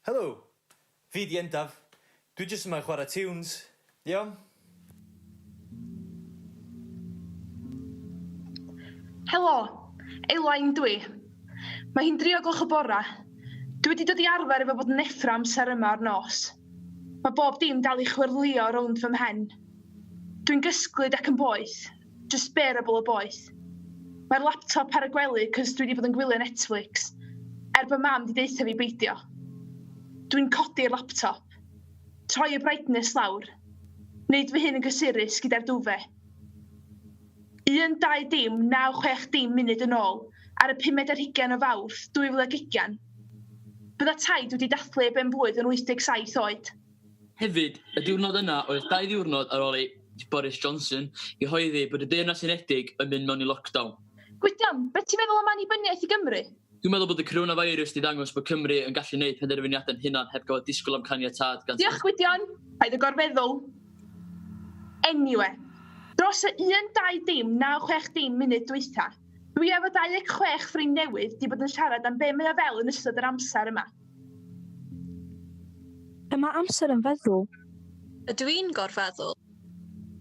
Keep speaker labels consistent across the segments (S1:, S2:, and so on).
S1: Helo, fi di Endaf. Dwi jyst yma chwarae tunes. Iawn?
S2: Helo, Eilain dwi. Mae hi'n 3:00 y bora. Dwi wedi dod i arfer efo bod yn effro amser yma o'r nos. Mae bob dim dal i chwyrlio rownd fy mhen. Dwi'n gysglyd ac yn boeth, just bearable o boeth. Mae'r laptop ar y gwely cos dwi wedi bod yn gwylio Netflix, bod mam di deitha fi beidio. Dwi'n codi'r laptop, troi y brightness lawr, wneud fy hun yn gysurus gyda'r dwfe. 1, 2, dim, 9, 6 dim munud yn ôl, ar y 15 o Fawrth 2020. Bydda taid wedi dathlu ben blwydd yn 87 oed.
S3: Hefyd, y diwrnod yna oedd 2 ddiwrnod ar ôl i Boris Johnson i hoeddi bod y Deyrnas Unedig yn mynd mewn i lockdown.
S2: Gwydion, beth ti'n meddwl am annibyniaeth i Gymru?
S3: Dwi'n meddwl bod y coronavirus wedi dangos bod Cymru yn gallu gwneud penderfyniadau'n hunan heb gael disgwyl am caniatâd gan...
S2: Diolch Gwydion, paid y gorfeddwl. Anyway, dros y 1, 2 dim, 9, 6 dim munud dwytha, dwi efo 26 ffrind newydd di bod yn siarad am be mae o fel yn ystod yr amser yma.
S4: Yma amser yn feddwl.
S5: Ydw i'n gorfeddwl?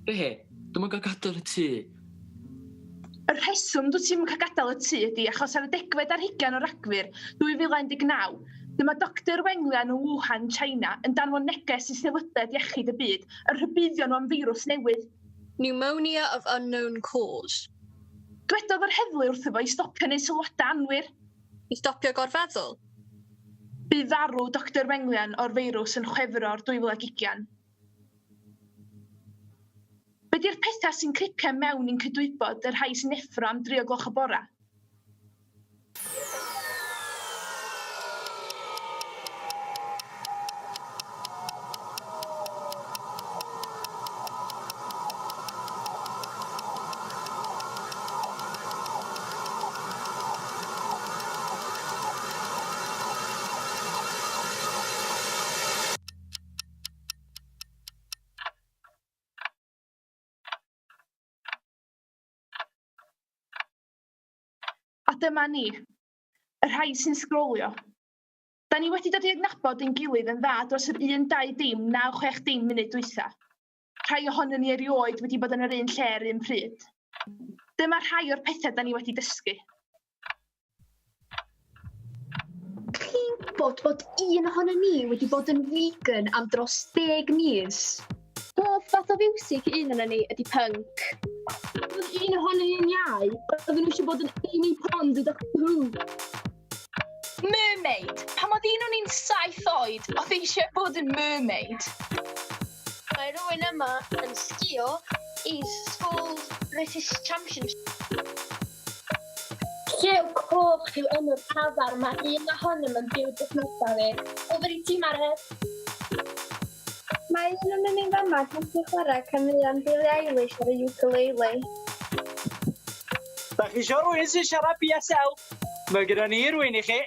S3: Be? Dwi'n gael gadael y tŷ.
S2: Y rheswm dwi ti'n cael gadael y tŷ ydi achos ar y 10 o Ragfyr 2019, dyma Dr Wenglian o Wuhan, China, yn danfon neges i sefydliad iechyd y byd yn rhybuddio nhw am firws newydd.
S5: Pneumonia of unknown cause.
S2: Dwedodd yr heddlu wrtho fo i stopio neu sylwadau anwyr.
S5: I stopio gorfeddwl?
S2: Bydd farw Dr Wenglian o'r feirws yn Chwefror 2020. Be di'r pethau sy'n cripio mewn i'n cydwybod yr rhai sy'n effro am 3:00 y bora? A dyma ni, y rhai sy'n sgrolio. Da ni wedi dod i adnabod ein gilydd yn dda dros yr 1, 2 dim, 9, 6 dim munud dwytha. Rhai ohonon ni erioed wedi bod yn yr un lle ar un pryd. Dyma rhai o'r pethau da ni wedi dysgu.
S6: Chi'n gwybod bod un ohono ni wedi bod yn vegan am dros 10 mis? Bob fath o fiwsig un ohono ni ydi punk. Oedd un ohono ni'n iau, oedden nhw eisiau bod yn Amy Pond y Doctor Who.
S2: Mermaid. Pam oedd un o'n i'n 7 oed, oedd eisiau bod yn mermaid.
S6: Mae rhywun yma yn sgio i School British Championship. Llew coch yw enw'r cafar mae un ohonom yn byw dysmysa fi. Over i ti Mared. Mae un o'n ni'n fama pan ti'n chwarae caneuon Billie Eilish ar y ukulele.
S7: Da chi isio rhywun sy'n siarad BSL? Mae gyda ni rhywun i chi.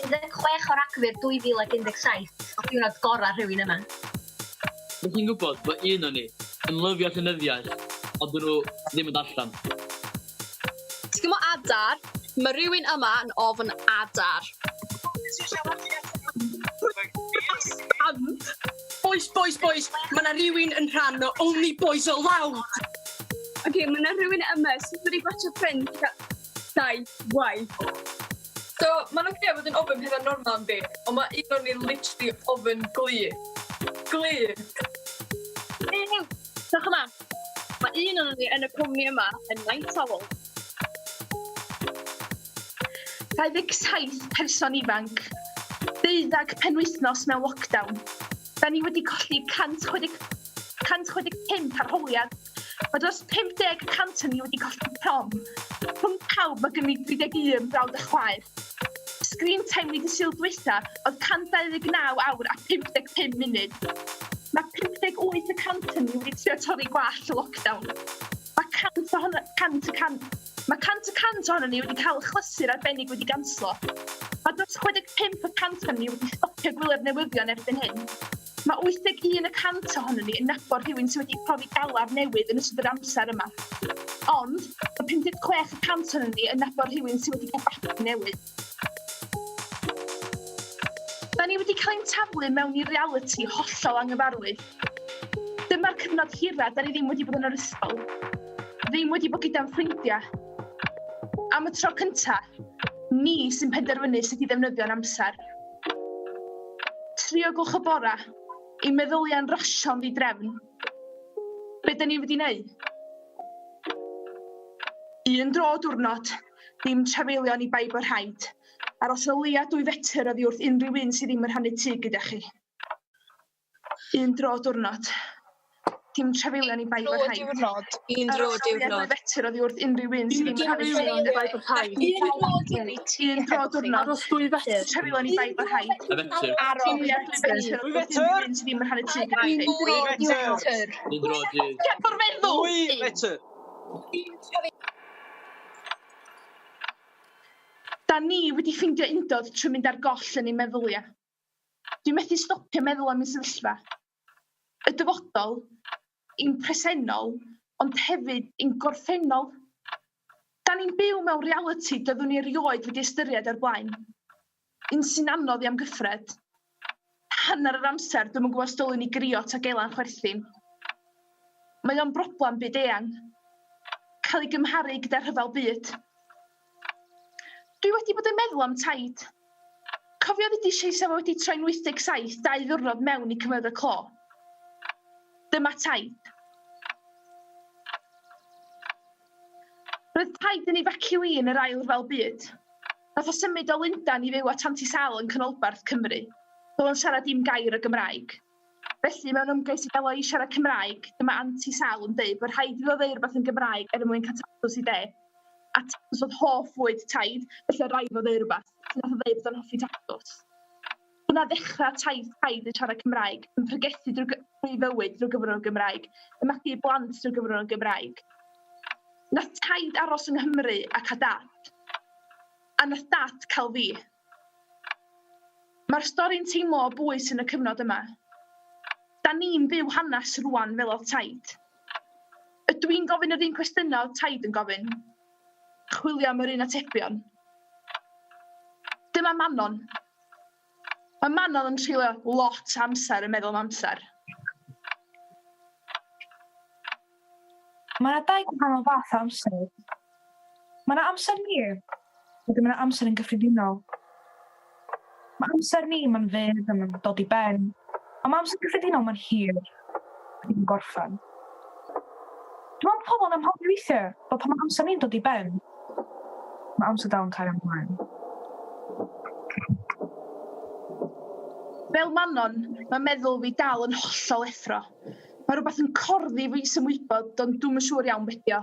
S6: 16 o Ragfyr 2017, o diwrnod gorau rhywun yma.
S3: Mae chi'n gwybod bod un o'n ni yn lyfio llenyddiaeth, ond dyn nhw ddim yn darllen.
S5: Ti'n gwybod adar? Mae rhywun yma yn ofn adar.
S8: Boys, mae yna rhywun yn rhan o Only Boys Allowed.
S4: Oce, mae yna rhywun yma sydd wedi gwachio ffrind dau waith.
S8: So, mae nhw'n credu bod yn ofyn pethau normal yn fi, ond mae un o'n ni literally ofyn glir. Glir.
S4: Diolch yma. Mae un o'n ni yn y cwmni yma yn Night Owl.
S2: 27 person ifanc, 12 penwythnos mewn lockdown. Da ni wedi colli 165 arholiad. Mae dros 50% o ni wedi colli prom. Rhwng pawb mae gen i 31 brawd a chwaer. Screen time wedi sildwytha oedd 129 awr a 55 munud. Mae 58% o ni wedi trio torri gwallt y lockdown. Mae 100% ohono ni wedi cael chlysur arbennig wedi ganslo. Mae dros 65% o ni wedi stopio gwylio'r newyddion erbyn hyn. Mae 81% ohono ni yn nabod rhywun sydd wedi profi galaf newydd yn ystod yr amser yma. Ond, mae 56% ohono ni yn nabod rhywun sydd wedi cael babi newydd. cael ein taflu mewn i reality hollol anghyfarwydd. Dyma'r cyfnod hira da ni ddim wedi bod yn yr ysgol. Ddim wedi bod gyda'n ffrindiau. Am y tro cynta, ni sy'n penderfynu sut i ddefnyddio'n amser. Trio gwch y bora, i meddyliau'n rasio'n ddidrefn. Be da ni wedi wneud? Un dro o diwrnod, dim trafeilion i baib o'r rhaid, aros o leia 2 fetr oddi wrth unrhyw un sydd ddim yn rhannu tŷ gyda chi. Un dro o diwrnod, dim trafeilion i baib o'r rhaid.
S5: Un dro o
S2: Aros o leia 2 fetr oddi wrth unrhyw un sydd ddim yn rhannu tŷ gyda baib o'r rhaid. Un dro o diwrnod,
S4: Aros 2 fetr.
S2: trafeilion i baib o'r rhaid.
S3: Y fetr.
S2: Aros o leia 2 fetr oddi wrth unrhyw un sydd ddim yn rhannu tŷ gyda chi.
S3: Un dro, Jez.
S2: Get o'r meddwl!
S7: 2 fetr.
S2: Da ni wedi ffeindio undod trwy mynd ar goll yn ei meddyliau. Dwi'n methu stopio meddwl am ei sefyllfa. Y dyfodol, un presennol, ond hefyd un gorffennol. Da ni'n byw mewn reality doeddwn ni erioed wedi ystyried o'r blaen. Un sy'n anodd i amgyffred. Hanner yr amser dwi'n gwybod os dylwn ni grio Tagelan chwerthin. Mae o'n broblem byd eang. Cael ei gymharu gyda'r rhyfel byd. Dwi wedi bod yn meddwl am taid. Cofio ddyd eisiau sef wedi troi'n 87 2 ddiwrnod mewn i cymryd y clo. Dyma taid. Roedd taid yn efaciwi yn yr ail rhyfel byd. Nath o symud o Lundan i fyw at Antisal yn Canolbarth Cymru. Doedd o'n siarad dim gair o Gymraeg. Felly mewn ymgais i gael o i siarad Cymraeg, dyma Antisal yn dweud bod rhaid iddo ddeud rhywbeth yn Gymraeg er mwyn cael tatws i de. A tatws oedd hoff fwyd taid, felly rhaid o ddeud rhywbeth. Nath o ddeud bod o'n hoffi tatws. Yna ddechrau taid yn siarad Cymraeg, yn pregethu drwy fywyd drwy gyfrwng o Gymraeg, yn magu blant drwy gyfrwng o Gymraeg. Nath taid aros yng Nghymru ac a dat. A nath dat cael fi. Mae'r stori'n teimlo o bwys yn y cyfnod yma. Da ni'n byw hanes rwan fel oedd taid. Ydw i'n gofyn yr un cwestiynau oedd taid yn gofyn? Chwilio am yr un atebion. Dyma Manon. Mae Manon yn treulio lot amser yn meddwl am amser.
S9: Mae yna 2 gwahanol fath o amser. Mae yna amser ni, wedyn mae yna amser yn gyffredinol. Mae amser ni ma'n fydd a ma'n dod i ben, a mae amser gyffredinol ma'n hir, yn gorffen. Dwi'n meddwl pobl yn amhofio weithiau bod pan mae amser ni'n dod i ben, mae amser dal yn cael ymlaen.
S2: Fel Manon, mae meddwl fi dal yn hollol effro. Mae rhywbeth yn corddi fi sy'n wybod, ond dwi'n yn siŵr iawn beth o.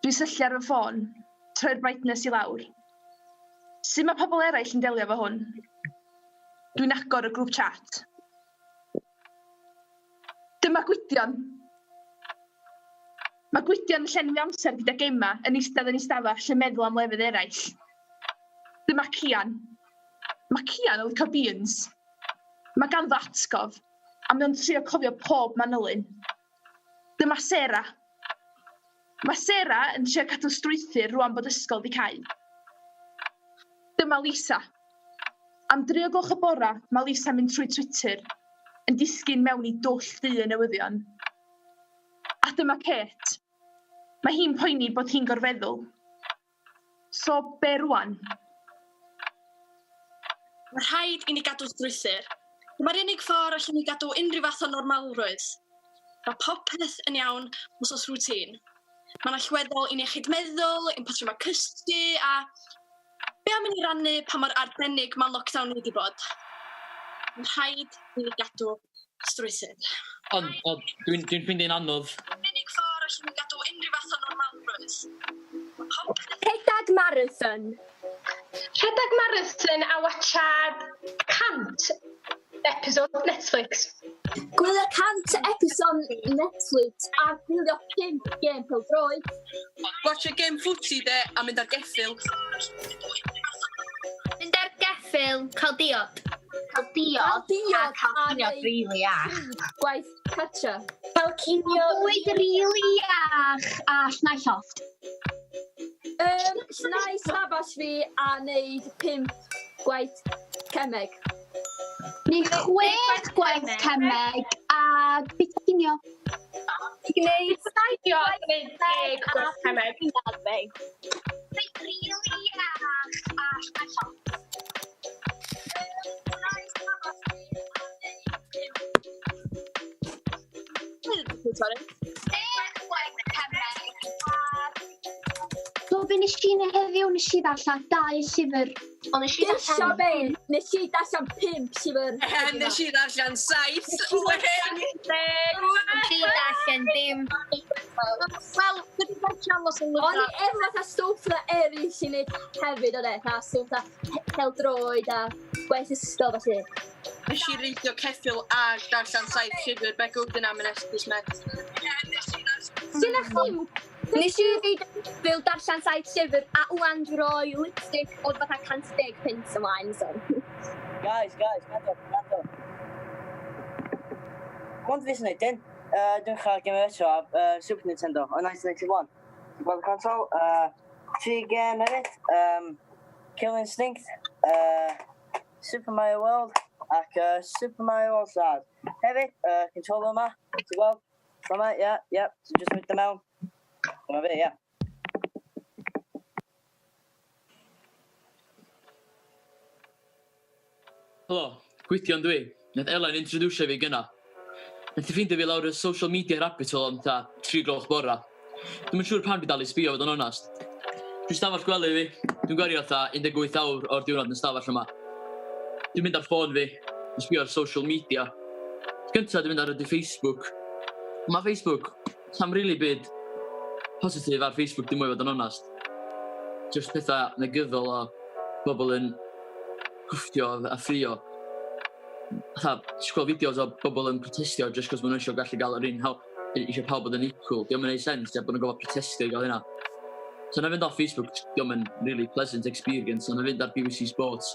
S2: Dwi'n syllu ar fy ffôn, troi'r brightness i lawr. Sut mae pobl eraill yn delio fo hwn? Dwi'n agor y grŵp chat. Dyma Gwydion. Mae Gwydion yn llenwi amser gyda Gemma yn eistedd yn ei stafell yn meddwl am lefydd eraill. Dyma Cian. Mae Cian yn licio beans. Mae ganddo atgof, a mae'n trio cofio pob manylun. Dyma Sera. Mae Sera yn trio cadw strwythur rwan bod ysgol di cael. Dyma Lisa. Am 3 o gloch y bora, mae Lisa mynd trwy Twitter, yn disgyn mewn i dwll du y newyddion. A dyma Kate. Mae hi'n poeni bod hi'n gorfeddwl. So, be rwan?
S5: Mae rhaid i ni gadw strwythur. Mae'r unig ffordd allan ni gadw unrhyw fath o normalrwydd. Mae popeth yn iawn os oes rŵtin. Mae'n allweddol i ni iechyd meddwl, i'n patrwm a cysgu, a be am i ni rannu pa mor arbennig mae lockdown wedi bod. Mae'n rhaid i ni gadw strwythur.
S3: Ond dwi'n ffeindio un anodd.
S5: Mae'r unig ffordd allan ni gadw unrhyw fath o normalrwydd.
S4: Rhedag marathon.
S6: Rhedag marathon a watchad 100 episode Netflix.
S4: Gwylio 100 episode Netflix a gwylio 5 gêm pel-droed.
S8: Watch a game footy de a mynd ar geffil.
S6: Mynd ar geffil, cael diod. Cael diod a cael cinio rili iach.
S4: Gwaith catcha.
S6: Cael cinio bwyd rili iach a llnau llofft.
S4: Snau stafell fi a neud 5 gwaith cemeg.
S6: Neu 6 gwaith cemeg a beth ginio?
S4: Gwneud 7 gwneud 10 gwaith cemeg.
S6: Reit rili iach a special. Be nes i neud heddiw, nes i ddarllen 2 llyfr. O, nes i
S4: Dysio be? Nes i darllen 5 llyfr.
S8: Nes i ddarllen 7.
S6: Nes i ddarllen dim.
S5: Wel, dwi wedi darllen os yn
S4: O'n i
S5: lyfrau.
S4: efo ta stwff na eraill i wneud hefyd o de. Ta stwff na pêl-droed a gwaith ysgol felly.
S8: Nes i reidio ceffil a darllen 7 llyfr, be gwydyn am yn esgus met.
S4: Sy'n na chdi? Nes i fel darllen 7 llyfr a wwan droi lipstick oedd fatha 110 pint ymlaen. So.
S10: Guys, gwrando. Mond fi sy'n neud dyn. Dwi'n chael gym eto a Super Nintendo o 1991. Dwi'n gweld y consol. 3 game hefyd. Kill Instinct. Super Mario World. Ac Super Mario All Stars. Hefyd, controller yma. Ti'n gweld? Yma, ie. So just mynd mewn. Dyma fi, ie.
S3: Helo, gwythion dwi. Nath Elain introducio fi gyna. Nath i ffindio fi lawr y social media rabbit hole am ta 3 gloch bora. Dwi'n siŵr pan fi dal i sbio fod yn onast. Dwi'n stafell gwely fi. Dwi'n gwario ta 18 awr o'r diwrnod yn stafell yma. Dwi'n mynd ar ffôn fi. Dwi'n sbio ar social media. Gynta dwi'n mynd ar ydy Facebook. Mae Facebook, sam really byd positif ar Facebook dim mwy fod yn onast. Just pethau negyddol o bobl yn gwffio a ffrio. Ti'n gweld fideos o bobl yn protestio just cos maen nhw eisiau gallu gael yr un eisiau pawb bod yn equal. Diolch yn ei sens, bod nhw'n gofod protestio i gael hynna. So na fynd off Facebook, diolch yn really pleasant experience. So na fynd ar BBC Sports.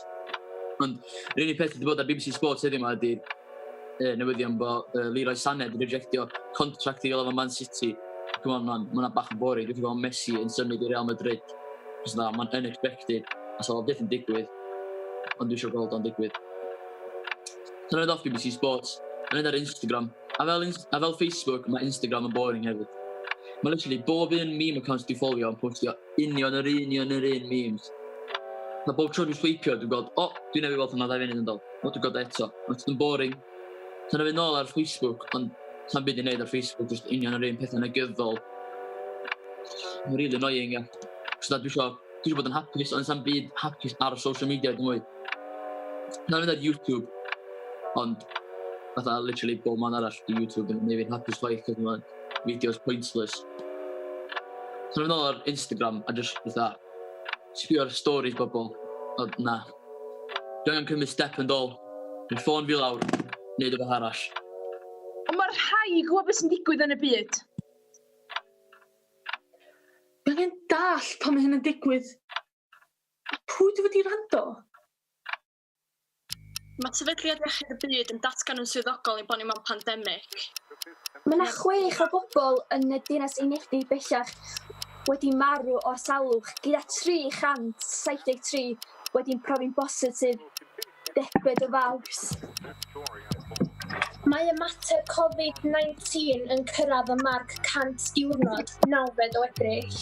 S3: Ond yr unig peth wedi bod ar BBC Sports heddiw yma ydy newyddion bod Leroy Sané wedi rejectio contract i gael efo Man City. Come on man, mae'n bach yn boring. Dwi'n gweld Messi yn symud i Real Madrid. Cos na, mae'n unexpected. A so byth yn digwydd. Ond dwi eisiau gweld o'n digwydd. So na fynd off BBC Sports. Na fynd ar Instagram. A fel Facebook, mae Instagram yn boring hefyd. Mae literally bob un meme accounts dwi'n ffolio yn postio union yr un memes. Na bob tro dwi'n sweipio, dwi'n gweld, dwi'n nefi weld hwnna 2 funud yn dod. Dwi'n gweld eto. Mae'n boring. So na fynd nôl ar Facebook, ond sa'n byd i wneud ar Facebook, just union yr un pethau negyddol. Mae'n really annoying, ia. Cos na dwi eisiau bod yn hapus, ond sa'n byd hapus ar social media dim mwy. Na fynd ar YouTube, ond fatha literally bob man arall di YouTube yn neud fi'n hapus ffaith, cos mae'n videos pointless. So na fynd nôl ar Instagram a just fatha sbio ar stories bobl, ond na. Dwi'n angen cymryd step yn dol. Dwi'n ffôn fi lawr, neud o beth arall.
S2: Ond mae'r rhai gwybod beth sy'n digwydd yn y byd.
S8: Dwi'n angen dall pan mae hyn yn digwydd. Pwy dwi wedi rando?
S5: Mae sefydliad iechyd y byd yn datgan yn swyddogol i bod ni mewn pandemig.
S4: Mae yna 6 o bobl yn y Dinas Unedig bellach wedi marw o salwch, gyda 373 wedi'n profi'n positif 10 o Fawrs.
S6: Mae ymateb Covid-19 yn cyrraedd y marc 100 diwrnod 9 o Ebrill.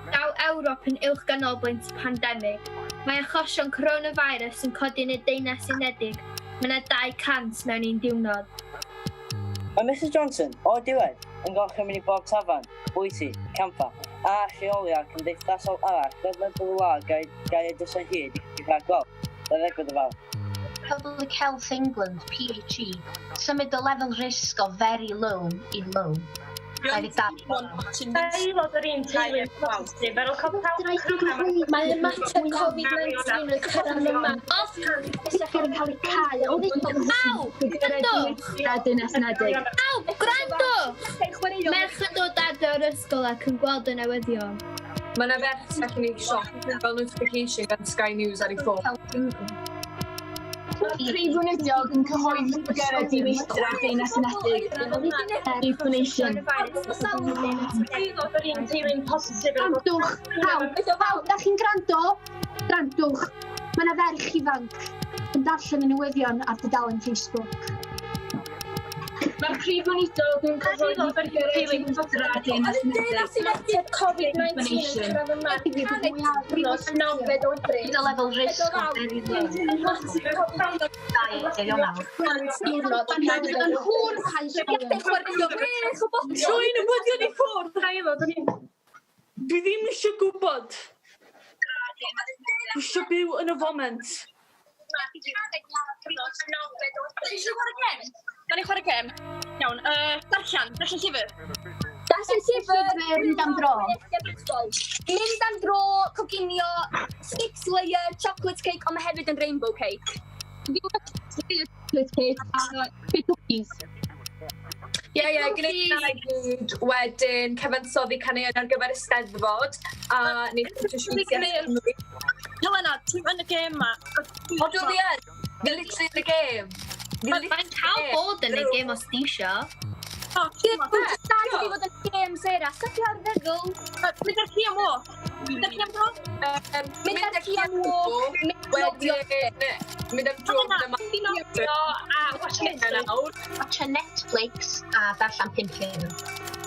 S11: Daw Ewrop yn uwchganolbwynt pandemig. Mae achosion coronavirus yn codi yn y Deyrnas Unedig. Mae yna 200 mewn 1 diwrnod.
S10: Mae Mrs Johnson o'r diwedd yn gorchymyn i bob tafarn, bwyty, camfa a lleoliad cymdeithasol arall ledled y wlad gael ei dysau hyd i rhagweld, ddegfed y fawr.
S6: Public Health England, PHE, symud y lefel risg o very low i low.
S11: Aelod o'r un teulu'n positif ar ôl cael pawb.
S6: Mae ymateb Covid-19 yn cyrraedd y marc. Bellach yn cael ei cael o
S11: Aw! Gwrandwch! Aw! Gwrandwch! Merch yn dod adar o'r ysgol ac yn gweld y newyddion.
S8: Mae yna ferch sy'n gallu neud sioc fel notification gan Sky News ar ei ffôn.
S2: Prif weinyddiog yn cyhoeddi bryderau di-weithio ar Deyrnas Unedig. Information.
S11: Aelod o'r un teulu'n positif ar ôl
S2: Grandwch! Pawb, da chi'n gwrando? Grandwch!
S6: Mae yna ferch ifanc yn darllen y newyddion ar dudalen Facebook.
S12: Mae'r prif monitro dwi'n cyflwyno teulu ffodrad Deyrnas
S4: Deyrnas Unedig Covid-19 yn cyrraedd yma. Nofed o Ebrill.
S6: Gyda lefel risg o very low. Yn hwn cael
S8: Trwy newyddion i ffwrdd. Dwi ddim eisiau gwybod. Dwi eisiau byw yn y foment.
S5: Da ni chwarae gem. Iawn, darllen llyfr.
S4: Darllen llyfr.
S6: Mynd am dro.
S4: Mynd am dro, coginio, 6 layer chocolate cake, ond mae hefyd yn rainbow cake.
S6: Chocolate cake a cookies.
S8: Ie, gwneud na i gyd. Wedyn, cyfansoddi caneuon ar gyfer y steddfod. A wneud
S5: Helena, ti yn y gem yma.
S8: O, Julian, fi literally yn y gem.
S11: Mae'n cael bod yn y gêm os di isio.
S4: Dwi'n dal i fod yn gêm Sarah, sef ti ar feddwl?
S5: Mynd ar ci am o. Mynd ar ci am dro?
S4: Mynd ar ci am o.
S8: Wedyn, mynd am dro gyda ma.
S6: Watcha Netflix a darllen 5 llyfr.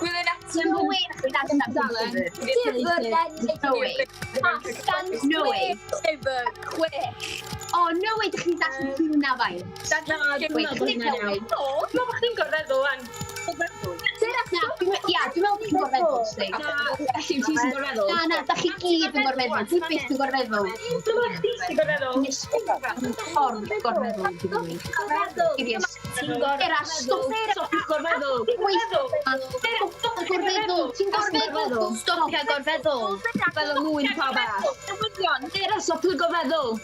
S8: Gwylio Netflix.
S6: No way, nachdi darllen dudalen.
S4: Llyfr
S6: No way.
S4: No way. Llyfr 6.
S6: Oh, no way, dych chi'n darllen hwnna fain.
S12: Dwi'n meddwl bod chdi'n gorfeddwl wan.
S6: Dwi'n meddwl bod chi'n gorfeddwl, Stig.
S12: Felly, ti sy'n gorfeddwl?
S6: Na, da chi gyd yn gorfeddwl. Dwi byth yn gorfeddwl.
S12: Dwi'n meddwl chdi sy'n gorfeddwl.
S6: Ffordd gorfeddwl. Era, stop
S12: gorfeddwl.
S6: Ti'n gorfeddwl.
S11: Stopia gorfeddwl.
S12: Fel y mwyn pa bach. Era, stop gorfeddwl.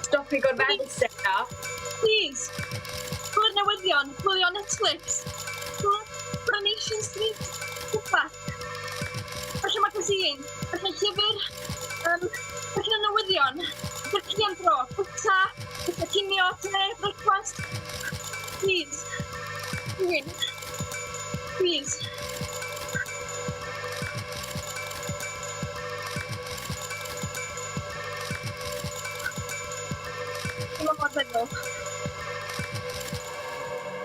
S8: Stop i gorfeddwl, Sarah.
S5: Please. Gwylio newyddion. Gwylio Netflix. Coronation Street. Rhywbeth. Felly magazine. Felly llyfr. Felly newyddion. Felly ci am dro. Bwta. Felly cinio. Te. Breakfast. Please. Please. Dwi'n meddwl feddwl.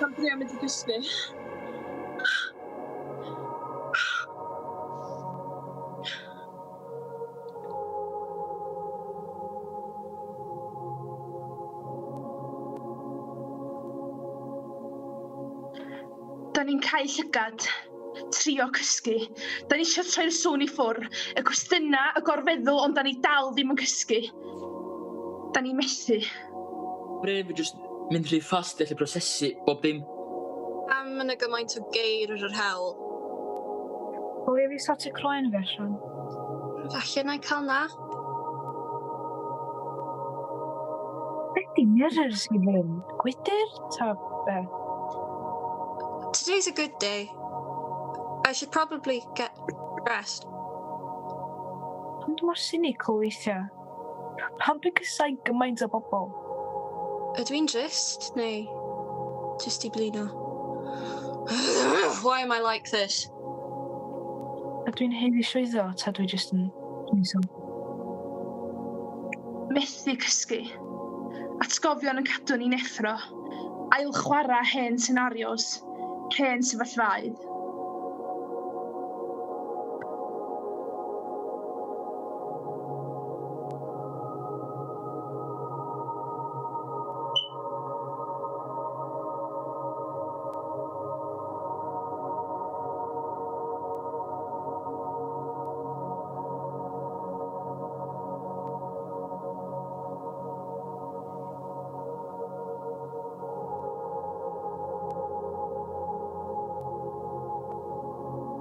S5: Pan drio mynd i gysgu. Da ni'n cael llygad, trio cysgu. Da ni eisiau troi'r sŵn i ffwrdd, y cwestiynau, y gorfeddwl, ond da ni dal ddim yn cysgu. Da ni methu.
S3: Bryn fi jyst mynd rhy ffast allu prosesu bob dim.
S5: Am yna gymaint o geir yr hel.
S9: O, fi sortio croen fi allan.
S5: Falle na i cael na.
S9: Ydy mirror sy'n hyn? Gwydyr? Ta be?
S5: Today's a good day. I should probably get dressed.
S9: Ond mor cynical weithiau. Pam bygysau gymaint o bobl?
S5: Ydw i'n drist, neu jyst i blino? Why am I like this?
S9: Ydw i'n heiddi llwyddo, ta dwi jyst yn niso?
S2: Methu cysgu. Atgofion yn cadw ni'n effro. Ail chwarae hen senarios. Hen sefyllfaoedd.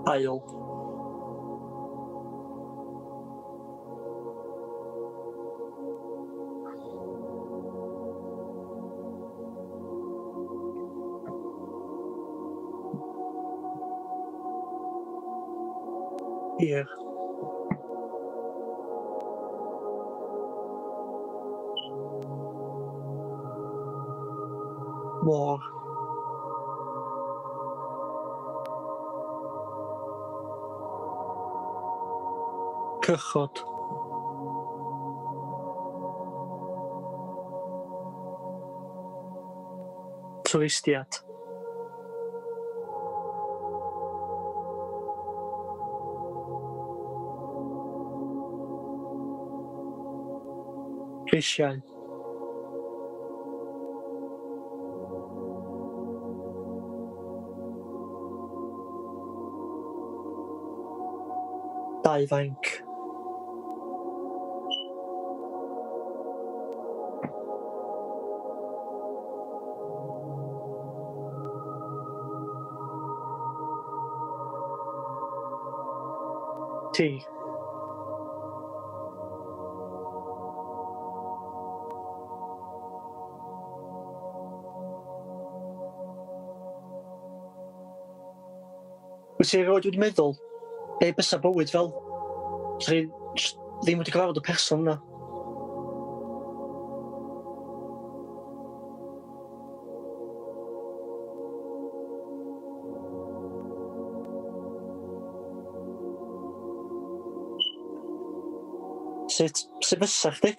S3: Ail. Ie. Mor. Cychod.
S7: twristiad. Grisiau. Ifanc. T. Wyt ti erioed wedi meddwl, be bysa bywyd fel? Sa chi ddim wedi gyfarfod y person yna. Sut fysa chdi?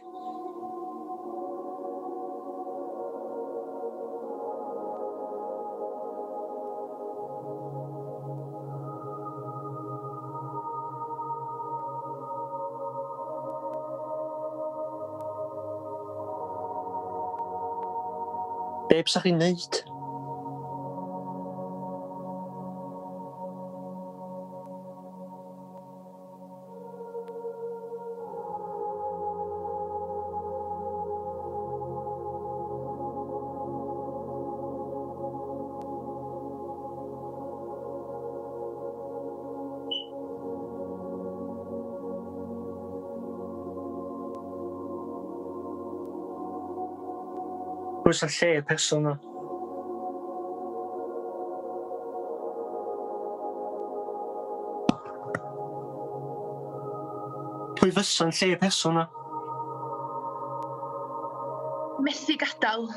S7: Be bysa chi'n neud? Pwy sa'n lle y person yna? Pwy fysa'n lle y person yna?
S2: Methu gadael.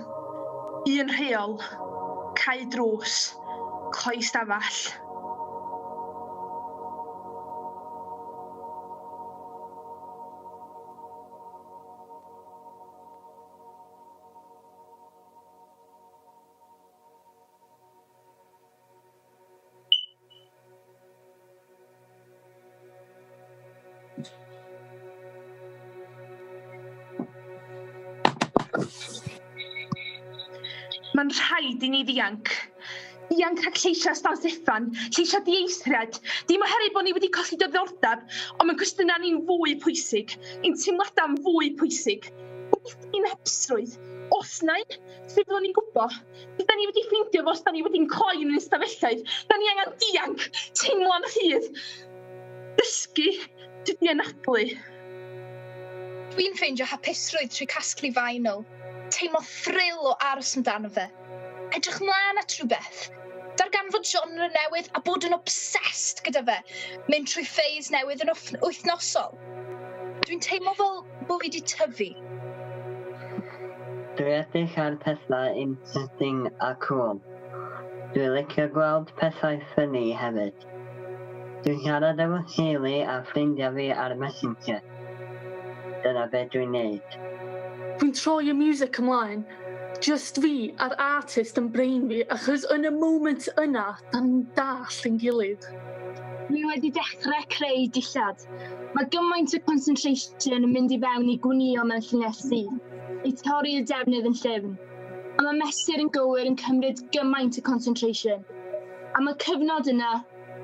S2: Un rheol. Cau drws. Cloi stafell. Mae'n rhaid I ni ddianc. Ianc rhag lleisia Stan Steffan, lleisia dieithriad. Dim oherwydd bod ni wedi colli diddordeb, ond mae'n cwestiynau ni'n fwy pwysig. Ein teimladau'n fwy pwysig. Wyth ni'n hebsrwydd. Os nain, sef fyddwn ni'n gwybod. Da ni wedi ffeindio fo os da ni wedi'n cloi yn ein stafelloedd. Da ni angen dianc, teimlo'n rhydd. Dysgu, dydi anadlu.
S13: Dwi'n ffeindio hapusrwydd trwy casglu vinyl. Teimlo thrill o aros amdano fe. Edrych mlaen at rhywbeth. Darganfod genre newydd a bod yn obsessed gyda fe. Mynd trwy phase newydd yn wythnosol. Dwi'n teimlo fel bod fi wedi tyfu.
S10: Dwi edrych ar pethau interesting a cool. Dwi'n licio gweld pethau ffynnu hefyd. Dwi'n siarad efo teulu a ffrindiau fi ar Messenger. Dyna be dwi'n neud.
S14: Dwi'n troi y music ymlaen. Just fi a'r artist yn brain fi, achos yn y moment yna, da'n dall yn gilydd.
S6: Dwi wedi dechrau creu dillad. Mae gymaint o concentration yn mynd I fewn I gwnïo mewn llinell sydd, I torri y defnydd yn llyfn. A mae mesur yn gywir yn cymryd gymaint o concentration. Am y cyfnod yna,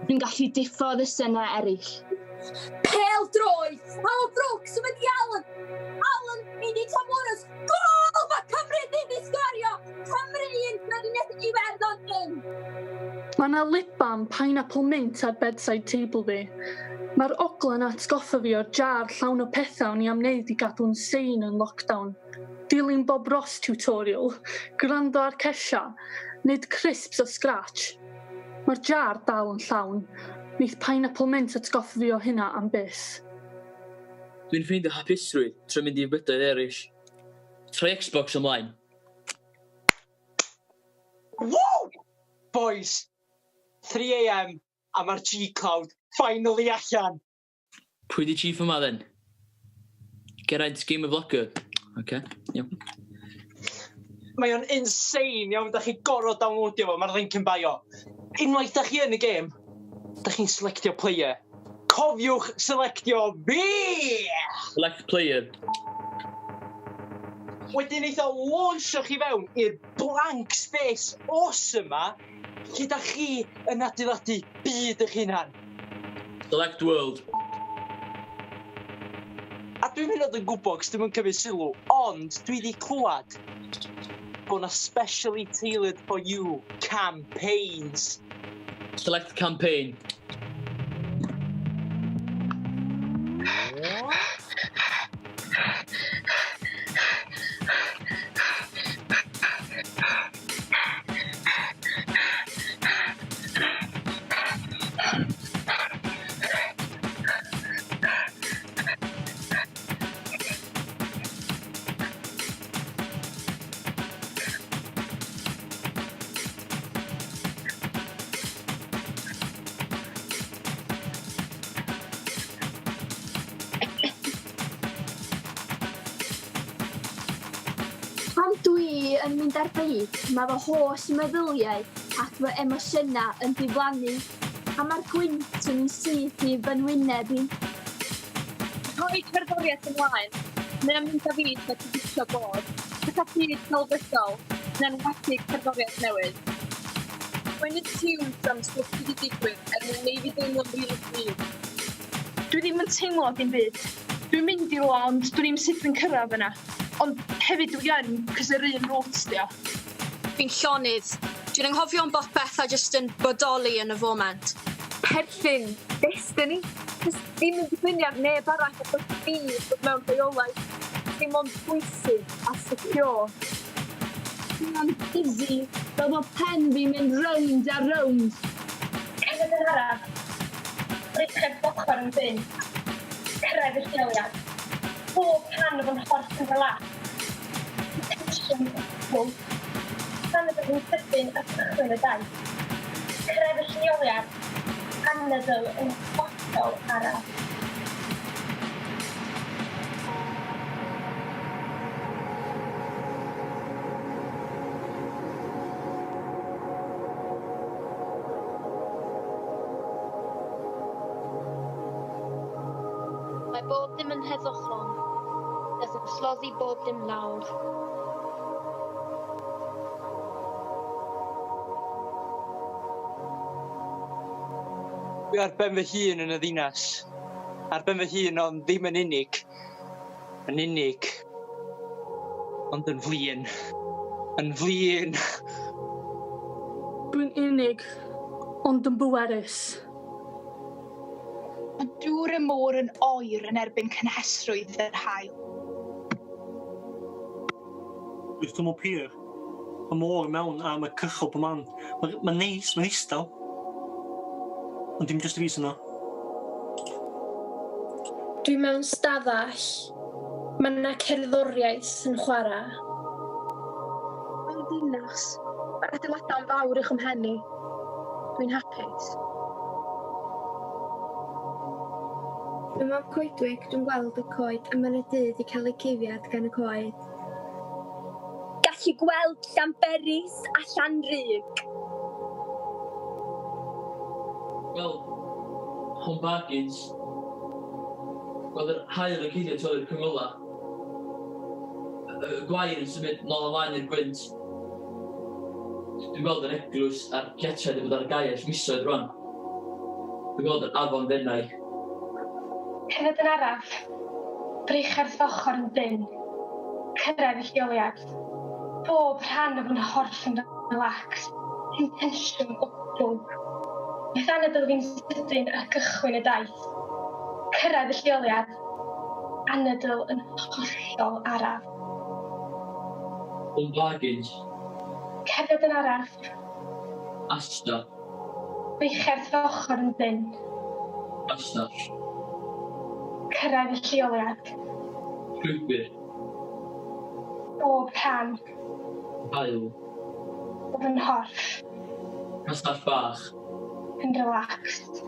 S6: dwi'n gallu diffodd y synau eraill.
S4: Pêl droed! Hal Brooks yn mynd I Alan! Alan, mynd I Tom Warnes! Gol! Mae Cymru ddim I sgorio! Cymru un gwneud I Iwerddon hyn!
S14: Mae yna liban pineapple mint ar bedside table fi. Mae'r oglen atgoffa fi o'r jar llawn o pethau o'n I am wneud I gadw'n sane yn lockdown. Dilyn Bob Ross tutorial, gwrando ar Cesia, wneud crisps o scratch. Mae'r jar dal yn llawn. Neith pineapple mint atgoffa fi o hynna am byth.
S3: Dwi'n ffeindio hapusrwydd trwy mynd I bydoedd eraill. Troi Xbox ymlaen.
S7: Woo! Boys, 3 AM a mae'r G-Cloud finally allan.
S3: Pwy di chief yma then? Geraint game of locker. Okay, iawn.
S15: Mae o'n insane, iawn. Da chi gorfod downloadio fo, mae'r link yn bio. Unwaith da chi yn y gêm, da chi'n selectio player. Cofiwch selectio fi!
S3: Select player.
S15: Wedyn eith o launcho chi fewn i'r blank space awesome yma, lle da chi yn adeiladu byd eich hunan.
S3: Select world.
S15: A dwi'n mynd yn gwybod, cos dwi'n cymryd sylw, ond dwi wedi clywed bod 'na specially tailored for you campaigns.
S3: Select campaign.
S4: Pan dwi yn mynd ar byd, mae fy holl meddyliau ac fy emosiynau yn diflannu, a mae'r gwynt yn syth i fy nwyneb i.
S5: Rhoi cerddoriaeth ymlaen, neu'n mynd â fi lle ti'n isio bod, gyda byd celfydol, neu'n enwedig cerddoriaeth newydd. Mae'n yn tiwns am stwff wedi digwydd er mwyn ei fi deimlo'n rili bryd.
S2: Dwi ddim yn teimlo dim byd. Dwi'n mynd i rwla ond dwi'n ddim sydd yn cyrraedd yna. Ond hefyd dwi yn, cos yr un rots di o.
S5: Fi'n llonydd. Dwi'n anghofio'n bopeth a jyst yn bodoli yn y foment.
S8: Perthyn, destiny. Cos ddim yn dibynnu ar neb arall a bod fi bod mewn rheolaeth. Dim ond bwysig a secure.
S6: Mae'n busy, fel bod pen fi'n mynd round a round.
S11: Hefyd yn araf, brecheb ochr yn dyn, cyrraedd y lleoliad, bob rhan o fy nghorff yn relax. Tensiwn ysgol, pan ydych chi'n sydyn a cychwyn y daith. Cyrraedd y lleoliad, anadl yn hollol araf.
S16: Mae bob dim yn heddwchlon, nes yn sloddi bob dim lawr.
S15: Dwi ar ben fy hun yn y ddinas. Ar ben fy hun ond ddim yn unig. Yn unig. Ond yn flin. Yn flin.
S14: Dwi'n unig, ond yn bwerus.
S13: Mae dŵr y môr yn oer yn erbyn cynhesrwydd yr haul.
S7: Dwi'n ddim o pyr. Mae môr mewn a mae cychod po man. Mae'n neis, mae'n istal. Ond dim jyst y fus yna.
S11: Dwi mewn stafell. Mae yna cerddoriaeth yn chwarae.
S2: Mewn dinas, mae'r adeiladau'n fawr i'ch ymhenni. Dwi'n hapus.
S16: Dwi mewn coedwig, dwi'n gweld y coed a mae'n y dydd i cael ei cifiad gan y coed.
S4: Gallu gweld Llanberis a Llanrug.
S3: Wel, hwn bagins. Gweld yr hael yn ceidio toi'r cymyla. Y gwair yn symud nôl ymlaen i'r gwynt. Dwi'n gweld yr eglwys a'r giatiad i fod ar y gae ers misoedd rwan. Dwi'n gweld yr afon fennau.
S11: Hefyd yn araf, brecheb ochr yn dyn, cyrraedd y lleoliad, bob rhan o fy nghorff yn relax, dim tensiwn o gwbl. Beth anadl fi'n sydyn a cychwyn y daith, cyrraedd y lleoliad, anadl yn hollol araf.
S3: Hwn bagins.
S11: Hefyd yn araf,
S3: Asta.
S11: brecheb ochr yn dyn,
S3: Asta.
S11: cyrraedd y lleoliad,
S3: Llwybr.
S11: bob rhan
S3: Hael.
S11: o fy nghorff
S3: Castell bach.
S11: yn relaxed.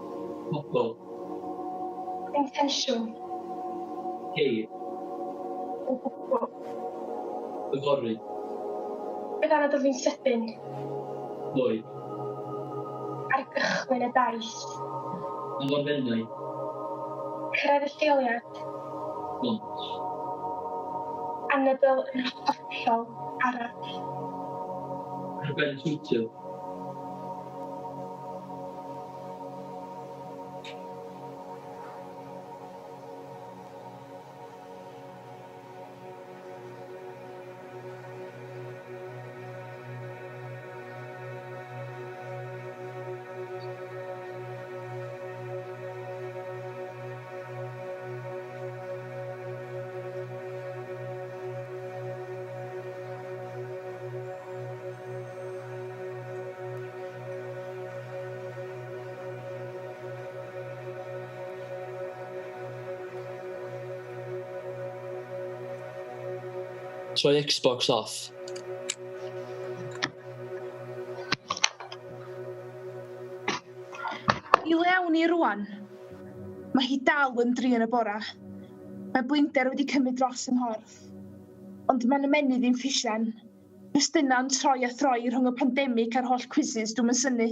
S3: Pobl.
S11: Dim tensiwn
S3: Ceir.
S11: o gwbl.
S3: Yfory.
S11: Bydd anadl fi'n sydyn
S3: Bwyd.
S11: ar gychwyn y daith.
S3: Yn fod bennau.
S11: Cyrraedd y lleoliad.
S3: Bwnt.
S11: Anadl yn hollol araf.
S3: Ar ben twtio. Troi Xbox off.
S2: I lewn i rwan. Mae hi dal yn 3 yn y bora. Mae blinder wedi cymryd dros yng nghorff. Ond mae'n ymenydd i'n ffisian. Ys dyna'n troi a throi rhwng y pandemig a'r holl quizzes dwi'n synnu.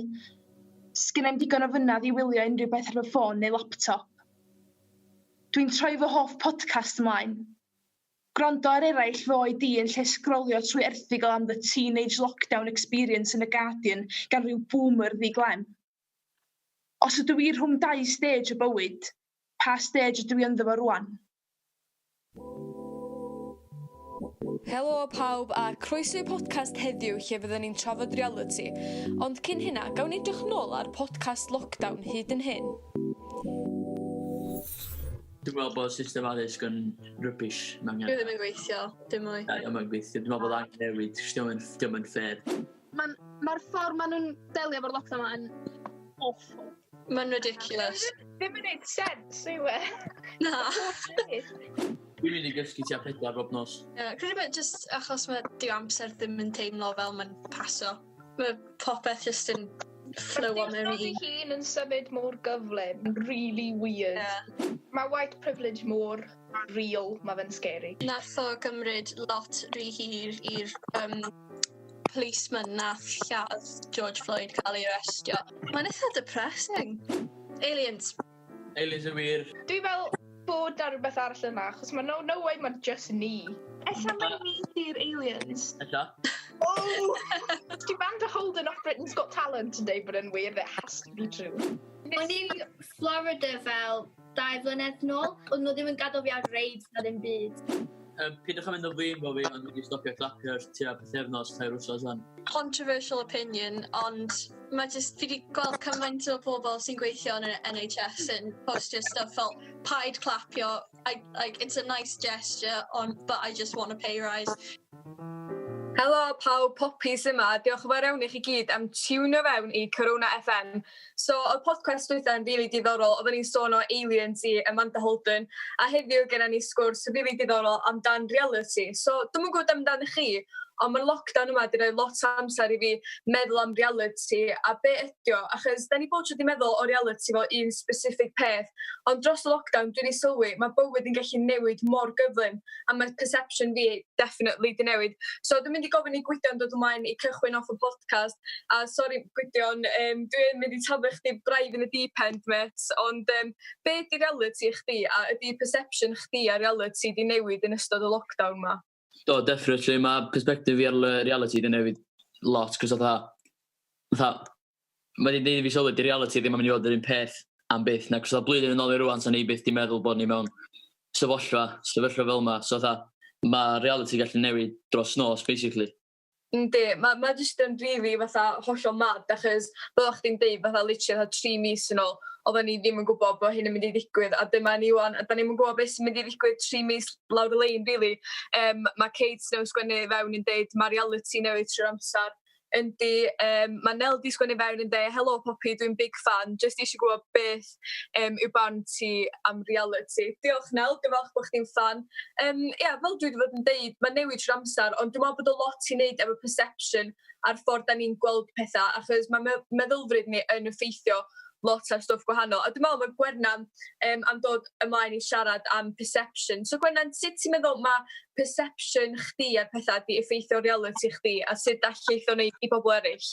S2: Sgynnau'n digon o fynadd i wylio unrhyw beth ar fy ffôn neu laptop. Dwi'n troi fy hoff podcast ymlaen. Gwrando ar eraill fy oed i yn lle sgrolio trwy erthigol am the teenage lockdown experience yn y Guardian gan rhyw boomer ddi-glem. Os ydw i rhwng 2 stage o bywyd, pa stage ydw i ynddo fo rwan?
S17: Helo pawb a croeso i podcast heddiw lle fyddwn ni'n trafod reality, ond cyn hynna gawn ni edrych nôl ar podcast lockdown hyd yn hyn.
S3: Dwi'n meddwl bod system addysg yn rubbish.
S5: Dwi ddim yn gweithio, dim mwy.
S3: Dwi'n gweithio. Dwi'n meddwl bod angen newid. Dwi'n yn fair.
S6: Mae'r ffordd maen nhw'n delio efo'r lockdown yma yn awful.
S5: Mae'n ridiculous.
S13: Ddim yn neud sens, yw e?
S5: Na.
S3: Dwi'n mynd i gysgu tua 4 bob nos.
S5: Credu bod jyst achos mae dyw amser ddim yn teimlo fel mae'n paso. Mae popeth jyst yn flow am mewn i.
S13: Dydy hun yn symud mor gyflym, really weird. Mae white privilege mor real, mae fe'n scary.
S5: Nath o gymryd lot rhy hir i'r policeman nath lladd George Floyd cael ei arestio. Mae'n eitha depressing. Aliens.
S3: Aliens yn wir.
S13: Dwi'n fel bod ar rhywbeth arall yna, achos mae no way mae'n just ni.
S2: Ella mae'n ni i'r aliens.
S3: Ella?
S13: Oh! Dwi'n band o Holden off Britain's Got Talent today, but yn weird, it has to be true.
S16: O'n i'n Florida fel 2 flynedd nôl, ond nhw ddim yn gadael fi ar reid na ddim byd.
S3: Pidwch yn mynd o flin bo fi, ond wedi stopio clapio tua pethefnos, 2 wsos an.
S5: Controversial opinion, ond mae jyst fi wedi gweld cymaint o bobl sy'n gweithio yn y NHS yn postio stuff fel paid clapio, it's a nice gesture, but I just want a pay rise.
S8: Helo pawb, Poppies yma. Diolch yn fawr iawn i chi gyd am tiwnio fewn i Corona FM. So, y podcast dwytha'n rili diddorol, oedden ni'n sôn o aliens i Amanda Holden, a heddiw genna ni sgwrs rili diddorol amdan reality. So, dwi'n gwybod amdan chi, ond mae'r lockdown yma wedi rhoi lot o amser i fi meddwl am reality a be ydi o, achos da ni bod wedi meddwl o reality fel un specific peth, ond dros y lockdown dwi'n ei sylwi, mae bywyd yn gallu newid mor gyflym, a mae perception fi definitely di newid. So dwi'n mynd i gofyn i Gwydion dod ymlaen i cychwyn off y podcast, a sori Gwydion, dwi'n mynd i taflu chdi braidd yn y deep end, mate, ond be ydi reality chdi, a ydi perception chdi a reality di newid yn ystod y lockdown ma?
S3: Do, definitely. Mae perspective fi ar reality di newid lot, cos mae di dweud i fi sylwi, di reality ddim yn mynd i fod yr un peth am byth, na, cos blwyddyn yn ôl i rwan, sa'n ni byth di meddwl bod ni mewn sefyllfa fel yma, so mae reality gallu newid dros nos, basically.
S8: Yndi, mae jyst yn rili hollol mad, achos fel chdi'n deud, literally 3 mis yn ôl, oedden ni ddim yn gwybod bod hyn yn mynd i ddigwydd, a dyma ni wan, a da ni'n gwybod beth sy'n mynd i ddigwydd 3 mis lawr y lein, really. Mae Kate Snow sgwennu fewn yn deud, mae reality newid trwy'r amser. Yndi, mae Nel di sgwennu fewn yn deud, helo Poppy, dwi'n big fan, just eisiau gwybod beth yw barn ti am reality. Diolch Nel, dwi'n falch bod chdi'n fan. Fel dwi wedi fod yn deud, mae newid trwy'r amser, ond dwi'n meddwl bod o lot i wneud efo perception a'r ffordd da ni'n gweld pethau, achos mae meddylfryd ni yn effeithio. lot o stwff gwahanol. A dwi'n meddwl mae Gwenna'n am dod ymlaen i siarad am perception. So Gwenna'n, sut ti'n meddwl mae perception chdi ar pethau di effeithio reality chdi a sut all eithio wneud i bobl eraill?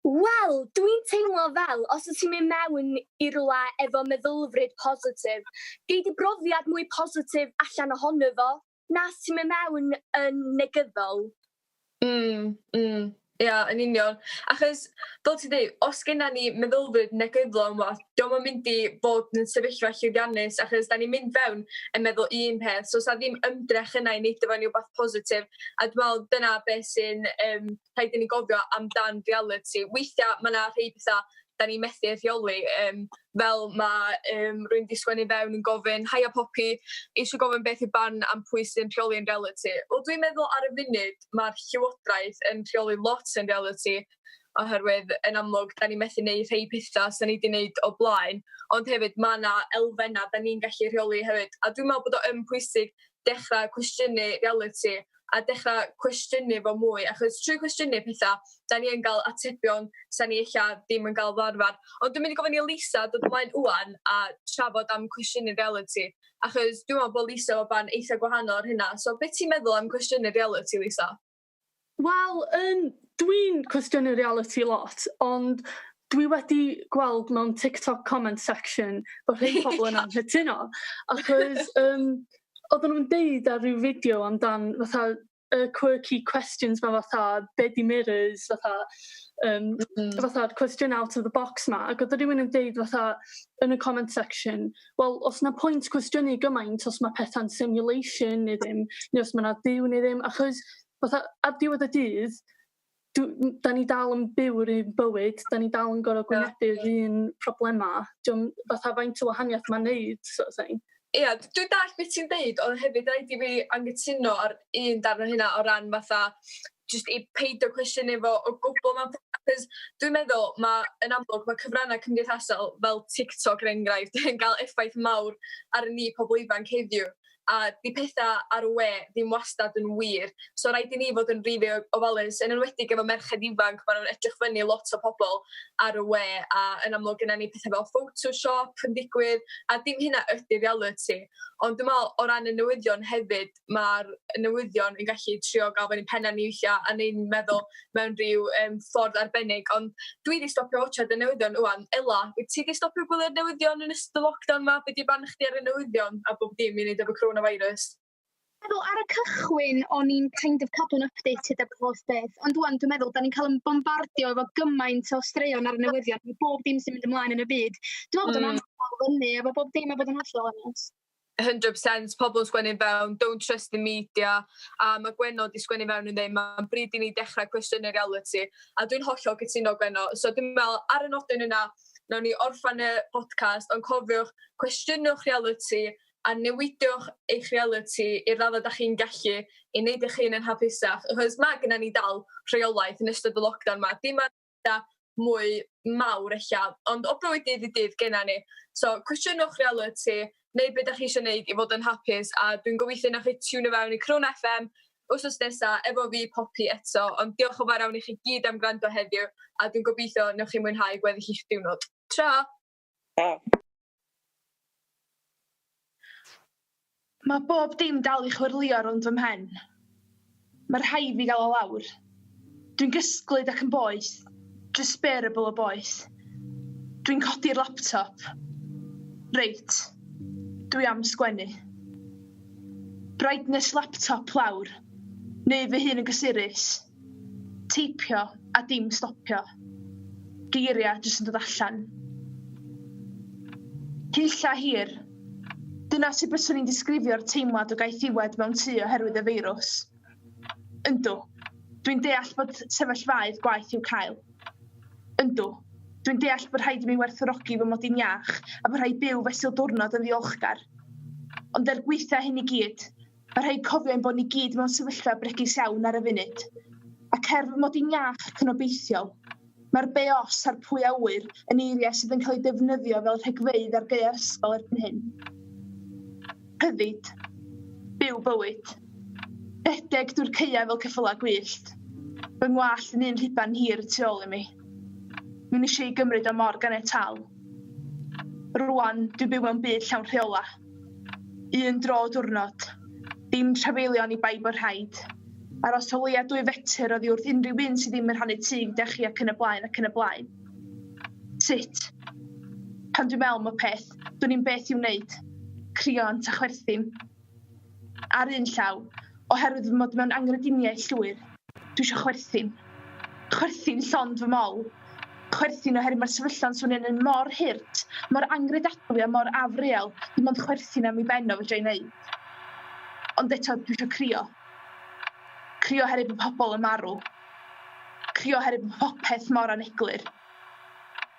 S4: Wel, dwi'n teimlo fel, os ydych chi'n mynd mewn i rwla efo meddylfryd positif, gei di brofiad mwy positif allan ohono fo, na os ti'n mynd mewn yn negyddol.
S8: Ia, yn union. Achos, fel ti dweud, os genna ni meddylfryd negyddol yma, diolch yn mynd i fod yn sefyllfa llwyddiannus, achos da ni'n mynd fewn yn meddwl un peth, so sa ddim ymdrech yna i wneud efo ni wbeth positif, a dwi'n meddwl dyna beth sy'n rhaid i ni gofio amdan reality. Weithiau, mae yna rhai pethau da ni'n methu rheoli, fel mae rwy'n di sgwennu fewn yn gofyn, haia Poppy, eisiau gofyn beth yw barn am pwy sy'n rheoli yn reality. Wel, dwi'n meddwl ar y funud mae'r llywodraeth yn rheoli lot yn reality, oherwydd yn amlwg da ni'n methu gwneud rhai pethau sy'n ni wedi gwneud o blaen, ond hefyd mae yna elfennau da ni'n gallu rheoli hefyd. A dwi'n meddwl bod o'n pwysig dechrau cwestiynu reality a dechrau cwestiynu fo mwy, achos trwy cwestiynu pethau, da ni yn cael atebion sa'n ni eich ddim yn cael ddarfar. Ond dwi'n mynd i gofyn i Lisa dod ymlaen wan a trafod am cwestiynu reality, achos dwi'n meddwl bod Lisa o ban eitha gwahanol ar hynna. So beth ti'n meddwl am cwestiynu reality, Lisa?
S14: Wel, dwi'n cwestiynu reality lot, ond dwi wedi gweld mewn TikTok comment section bod rhai pobl yna'n cytuno, achos oedden nhw'n deud ar ryw fideo amdan fatha quirky questions ma fatha bedi mirrors, fatha question out of the box ma, ac oedd rhywun yn deud fatha yn y comment section, wel, os na pwynt cwestiynu gymaint, os mae pethau'n simulation neu ddim, neu os mae na diw neu ddim, achos fatha ar diwedd y dydd, da ni dal yn byw'r un bywyd, da ni dal yn gorau gwynebu'r un problema, fatha faint o wahaniaeth mae'n neud, sort of thing.
S8: Ia, dwi'n dall beth ti'n deud, ond hefyd rhaid i fi anghytuno ar un darn o hynna o ran fatha just i peidio cwestiynu fo o gwbl mewn peth. Cos dwi'n meddwl yn amlwg mae cyfrannau cymdeithasol fel TikTok yn enghraifft yn cael effaith mawr ar ni pobl ifanc heddiw. A di pethau ar y we ddim wastad yn wir. So rhaid i ni fod yn rili ofalus, yn enwedig efo merched ifanc, maen nhw'n edrych fyny lot o pobl ar y we, a yn amlwg yna ni pethau fel Photoshop yn digwydd, a dim hynna ydy reality. Ond dwi'n meddwl o ran y newyddion hefyd, mae'r newyddion yn gallu trio gael fyny penna ni weithiau a ni'n meddwl mewn rhyw ffordd arbennig. Ond dwi wedi stopio watchad y newyddion wan. Ella, wyt ti wedi stopio gwylio'r newyddion yn ystod y lockdown ma? Be di ban chdi ar y newyddion a bob dim i wneud efo coronavirus?
S2: Meddwl ar y cychwyn, o'n i'n kind of cadw'n updated efo holl beth, ond dwi'n meddwl, da ni'n cael yn bombardio efo gymaint o straeon ar y newyddion, bob dim sy'n mynd ymlaen yn y byd. Dwi'n meddwl bod yn aml fyny efo bob dim a bod yn hollol honest.
S8: 100% pobl yn sgwennu fewn, don't trust the media, a mae Gwenno di sgwennu fewn yn dweud, mae'n bryd i ni dechrau cwestiynu reality, a dwi'n hollol gytuno Gwenno. So dwi'n meddwl, ar y nodyn yna, nawn ni orffan y podcast, ond cofiwch, cwestiynwch reality, a newidiwch eich reality i'r raddau da chi'n gallu i wneud eich hun yn hapusach. Achos mae gennym ni dal rheolaeth yn ystod y lockdown ma. Dim ar mwy mawr eich, ond o bywyd dydd i dydd gennym ni. So, cwestiynwch reality, neu beth ydych chi eisiau gwneud i fod yn hapus, a dwi'n gobeithio na chi tiwnio fewn i Cwmni FM wsos nesa efo fi Poppy eto, ond diolch o fawr iawn i chi gyd am gwrando heddiw, a dwi'n gobeithio newch chi mwynhau gweddill i'ch diwrnod. Tra!
S2: Mae bob dim dal i chwyrlio rownd fy mhen. Mae rhaid fi gael o lawr. Dwi'n gysglyd ac yn boeth, just bearable o boeth. Dwi'n codi'r laptop. Reit, dwi am sgwennu. Brightness laptop lawr, neu fy hun yn gysurus. Teipio a dim stopio. Geiriau jyst yn dod allan. Hylla hir. Dyna sut byswn i'n disgrifio'r teimlad o gael ddiwedd mewn tŷ oherwydd y feirws. Yndw, dwi'n deall bod sefyllfaoedd gwaith i'w cael. Yndw, dwi'n deall bod rhaid i mi werthfawrogi fy mod i'n iach a bod rhaid byw fesul diwrnod yn ddiolchgar. Ond er gweithio hyn i gyd, mae rhaid cofio ein bod ni gyd mewn sefyllfa bregus iawn ar y funud. Ac er fy mod i'n iach ac yn obeithiol, mae'r be-os a'r pwy awyr yn eiriau sydd yn cael ei defnyddio fel rhegfeydd ar gaeau ysgol erbyn hyn. Hyddid, byw bywyd. Redeg drwy'r caeau fel ceffylau gwyllt. Fy ngwallt yn un rhiban hir tu ôl i mi. Mi'n eisiau gymryd o mor ganiataol. Rwan, dwi'n byw mewn byd llawn rheola. Un dro o diwrnod, dim trafeilion i bai bod rhaid. Aros o leia 2 fetr oddi wrth unrhyw un sydd ddim yn rhannu tŷ gyda chi ac yn y blaen. Sut? Pan dwi'n meddwl am y peth, dwi'n ni'n beth i'w wneud. Criont a chwerthin. Ar un llaw, oherwydd fy mod mewn angrydiniaeth llwyr, dwi eisiau chwerthin. Chwerthin llond fy mol. Chwerthin oherwydd mae'r sefyllfa'n swnio'n yn mor hirt, mor angredadwy a mor afriel, dim ond chwerthin am ei benno fedra i wneud. Ond eto, dwi eisiau crio. Crio oherwydd bod pobl yn marw. Crio oherwydd bod popeth mor aneglur.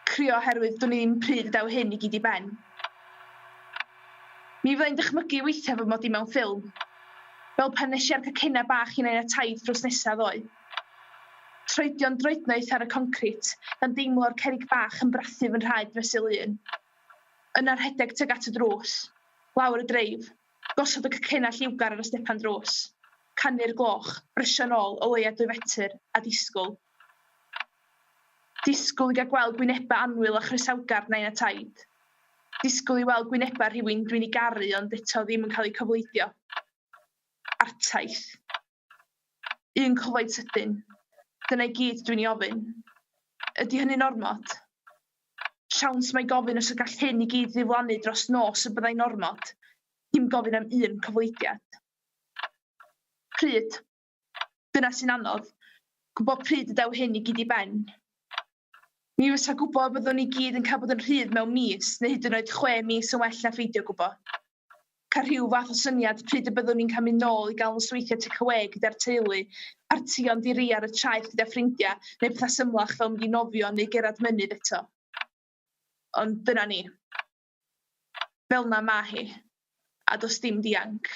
S2: Crio oherwydd dwi'n ni'n pryd y daw hyn i gyd i ben. Mi fyddai'n dychmygu weithiau fy mod i mewn ffilm. Fel pan nes i ar cacena bach i neud y taith drws nesaf ddoe. Troedio'n droednoeth ar y concrit, gan deimlo'r cerig bach yn brathu fy'n rhaid fesul un. Yna'r rhedeg tuag at y drws, lawr y dreif, gosod y cacena lliwgar ar y stepan drws, canu'r gloch, brysio nôl o leia 2 fetr a disgwyl. Disgwyl i gael gweld gwyneba anwyl a chrysawgar nain a taid. Disgwyl i weld gwyneba rhywun dwi'n ei garu ond eto ddim yn cael ei cyfleidio. Artaith. Un cyfoed sydyn. Dyna i gyd dwi'n ei ofyn. Ydy hynny'n ormod? Siawns mae gofyn os y gall hyn i gyd ddiflannu dros nos y byddai'n ormod. Dim gofyn am un cyfleidiad. Pryd. Dyna sy'n anodd. Gwybod pryd y daw hyn i gyd i ben. Mi fysa gwybod byddwn ni gyd yn cael bod yn rhydd mewn mis, neu hyd yn oed 6 mis yn well na pheidio gwybod. Cael rhyw fath o syniad pryd y byddwn ni'n cael mynd nôl i gael nosweithiau takeaway gyda'r teulu, partion diri ar y traeth gyda ffrindiau, neu pethau symlach fel mynd i nofio neu gerad mynydd eto. Ond dyna ni. Fel na ma hi, a does dim dianc.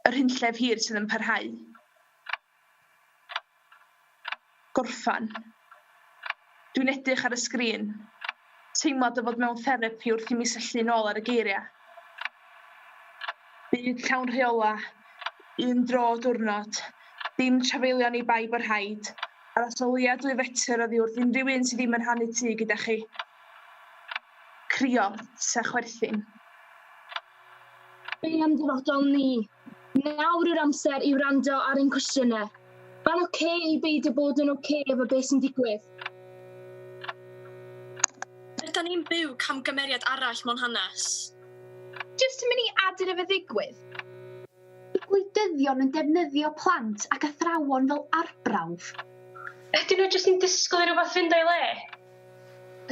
S2: Yr hynllef hir sydd yn parhau. Gorffan. Dwi'n edrych ar y sgrin, teimlad o fod mewn therapi wrth i mi syllu nôl ar y geiriau. Byd llawn rheola, un dro o diwrnod, dim trafeilion i bai bod rhaid, aros o leia 2 fetr oddi wrth unrhyw un sydd ddim yn rhannu tŷ gyda chi. Crio, sa chwerthin.
S6: Be am dyfodol ni? Nawr yw'r amser i wrando ar ein cwestiynau. Ma'n oce i beidio bod yn oce efo beth sy'n digwydd.
S5: Ydyn ni'n byw camgymeriad arall mewn hanes?
S13: Jyst yn mynd i adur efo ddigwydd.
S6: Gwleidyddion yn defnyddio plant ac athrawon fel arbrawf.
S11: Ydyn nhw jyst yn disgwyl i rhywbeth fynd o'i le?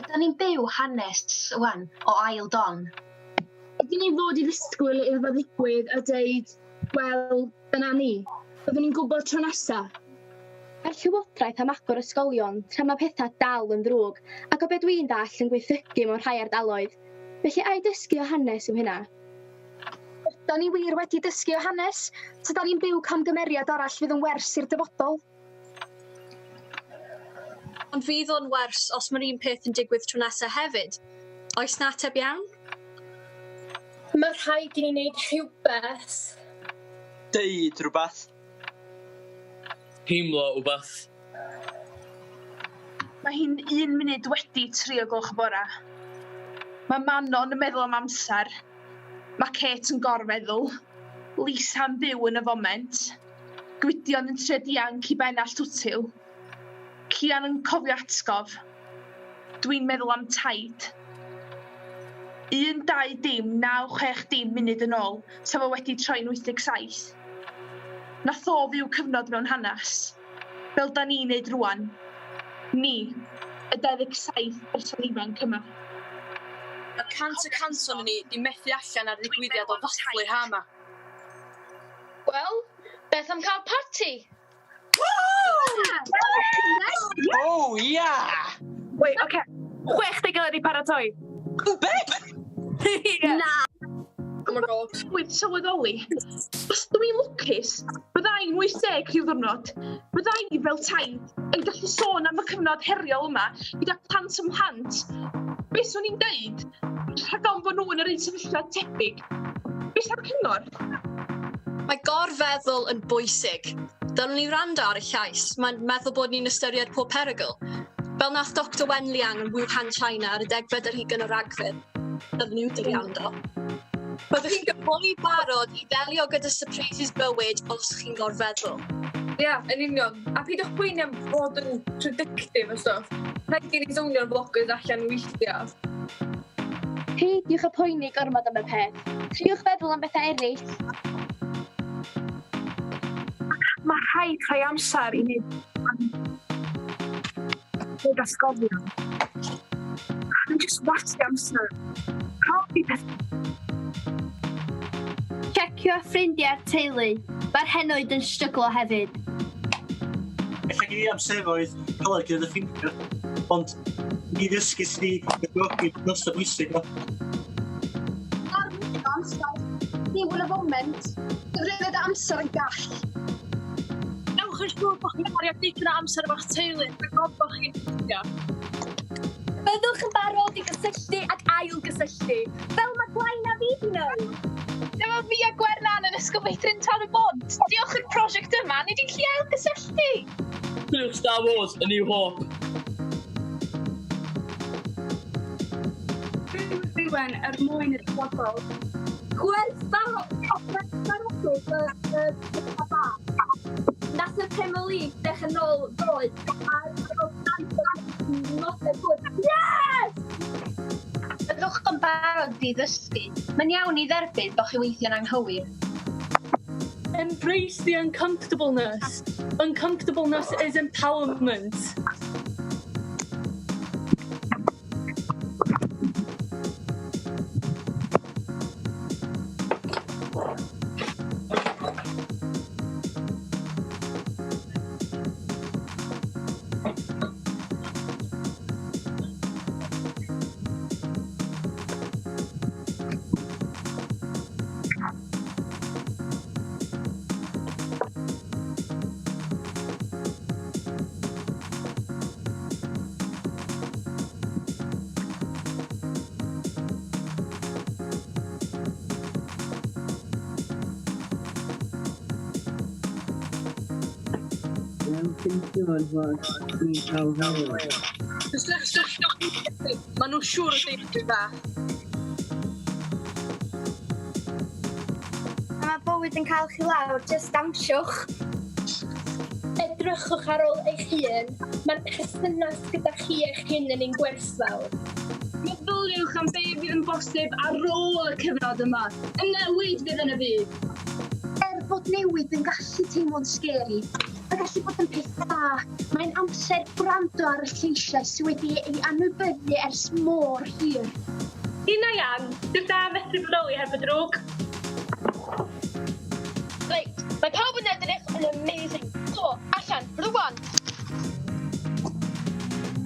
S6: Ydyn ni'n byw hanes wan o ail don. Ydyn ni'n fod i ddisgwyl iddo ddigwydd a dweud, wel, dyna ni. Byddwn ni'n gwybod tro nesaf. Mae'r llywodraeth am agor ysgolion tra mae pethau dal yn ddrwg ac o be dwi'n dall yn gweithygu mewn rhai ardaloedd. Felly ai dysgu o hanes yw hynna?
S13: Ydyn ni wir wedi dysgu o hanes? Tydyn ni'n byw camgymeriad arall fydd yn wers i'r dyfodol?
S5: Ond fydd o'n wers os mae'r un peth yn digwydd tro nesaf hefyd? Oes na ateb iawn?
S4: Mae rhaid i ni wneud rhywbeth.
S15: Deud rhywbeth.
S3: Teimlo wbath.
S2: Mae hi'n 1 munud wedi 3 o gloch y bora. Mae Manon yn meddwl am amser. Mae Kate yn gorfeddwl. Lisa yn byw yn y foment. Gwydion yn trio dianc i ben all twtil. Cian yn cofio atgof. Dwi'n meddwl am taid. 1, 2, dim, 9, 6, dim munud yn ôl, sef o wedi troi'n 87. Nath o fyw cyfnod mewn hanes. Fel da ni'n neud rwan. Ni, y 27 person ifanc yma.
S5: Mae 100 o'n ni di methu allan ar ddigwyddiad o ddathlu hama.
S13: Wel, beth am cael parti?
S15: Oh, yeah!
S2: Wait, oce. 60 wedi paratoi.
S15: Be?
S2: Na. Oh my god. Wyt sylweddoli. Os dwi'n lwcus, byddai'n 80 rhyw ddwrnod. Byddai'n fel taid yn gallu sôn am y cyfnod heriol yma gyda plant ym mhlant. Be swn i'n deud? Rhag ofn bod nhw yn yr un sefyllfa tebyg. Be sy'n cyngor?
S5: Mae gorfeddwl yn bwysig. Dylwn ni wrando ar y llais. Mae'n meddwl bod ni'n ystyried pob perygl. Fel nath Dr Cwmni yn Wuhan, China ar y 14 o Ragfyr. Doedd nhw'n dod iawn do. Byddwch chi'n gyflwy barod I ddelio gyda surprises bywyd os chi'n gorfeddwl.
S8: Ie, yn union. A pidwch poeni am fod yn predictive o stuff. Rhaid i ni zownio'r vloggers allan weithiau.
S6: Peidiwch y poeni gormod am y peth. Triwch feddwl am bethau eraill.
S9: Mae rhaid rhoi amser I wneud bod asgofion. Yn just wasti amser. Profi pethau.
S6: Checio ffrindiau'r teulu. Mae'r henoed yn stryglo hefyd.
S7: Ella gen I amseroedd cael gyda dy ffrindiau, ond ni ddysgu sy'n ni gydrogi nos o bwysig o.
S2: Ar mynd amser, ni yn y foment, gyfrifedd amser yn gall.
S5: Ewch yn siŵr bod chi'n wario digon o amser efo'ch teulu a gofod chi'n ffrindiau.
S4: Byddwch yn barod I gysylltu ac ail-gysylltu, fel mae Blaen a fi di wneud.
S13: Dyma fi a Gwernan yn ysgol Feithrin Tân y Bont. Diolch i'r prosiect yma, ni di'n gallu ail-gysylltu.
S3: Diolch Star Wars, A New Hope.
S11: Rwy'n mwyn i'r bobl.
S4: Gwerthfawrogwyd y baba. Nath y Premier League dechrau nôl ddoe Yes!
S6: Byddwch yn barod I ddysgu. Mae'n iawn I dderbyn bod chi weithio'n anghywir.
S14: Embrace the uncomfortableness. Uncomfortableness is empowerment.
S5: Maen nhw'n siŵr o deithio dda.
S4: Mae bywyd yn cael chi lawr, just dawnsiwch. Edrychwch ar ôl eich hun. Mae'r perthynas gyda chi eich hun yn ein gwerthfawr.
S2: Meddyliwch am be fydd yn bosib ar ôl y cyfnod yma. Y newid fydd yn y byd.
S6: Bod newid yn gallu teimlo'n scary. Mae'n gallu bod yn peth da. Mae'n amser gwrando ar y lleisiau sydd wedi ei anwybyddu ers mor hir.
S11: Un a Ian, dwi'n da methu bodoli heb y drwg.
S13: Reit, mae pawb yn edrych yn amazing. So, allan, rwan.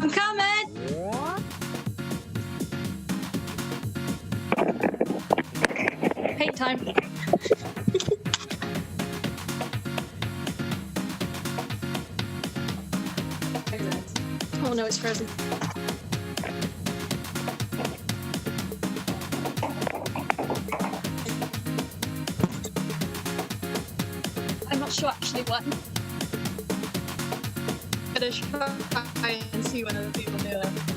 S5: I'm coming!
S17: Paint time. Oh no, it's frozen. I'm not sure actually what. Gonna try and see when other people do it.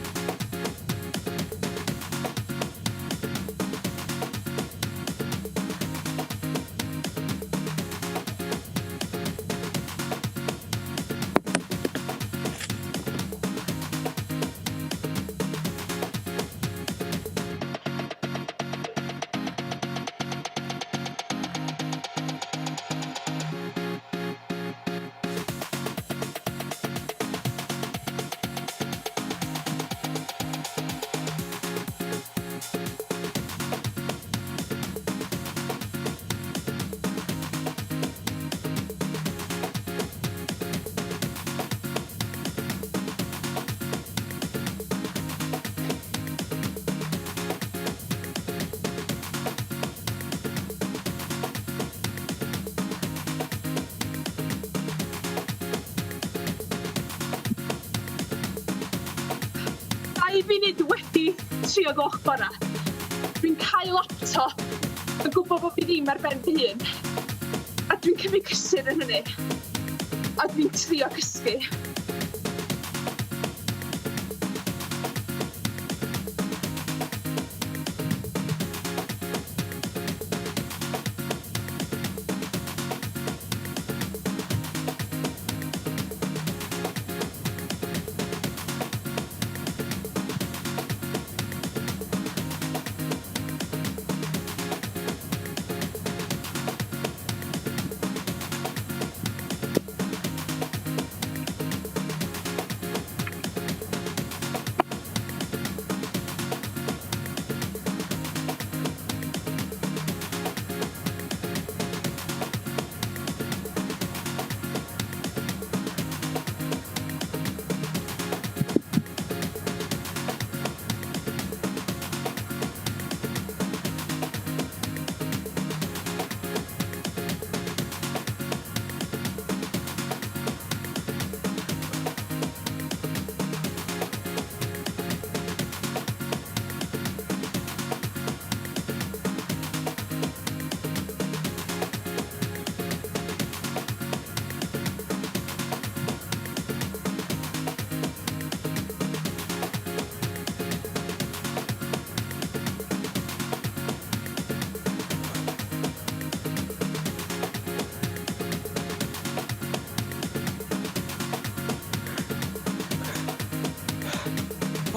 S2: I funud wedi trio gloch bora. Dwi'n cael laptop yn gwybod bod fi ddim ar ben fy hun. A dwi'n cymryd cysur yn hynny. A dwi'n trio cysgu.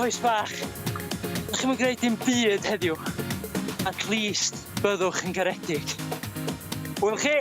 S15: coes bach. Ydych chi'n gwneud dim byd heddiw. At least byddwch yn garedig. Wyl chi?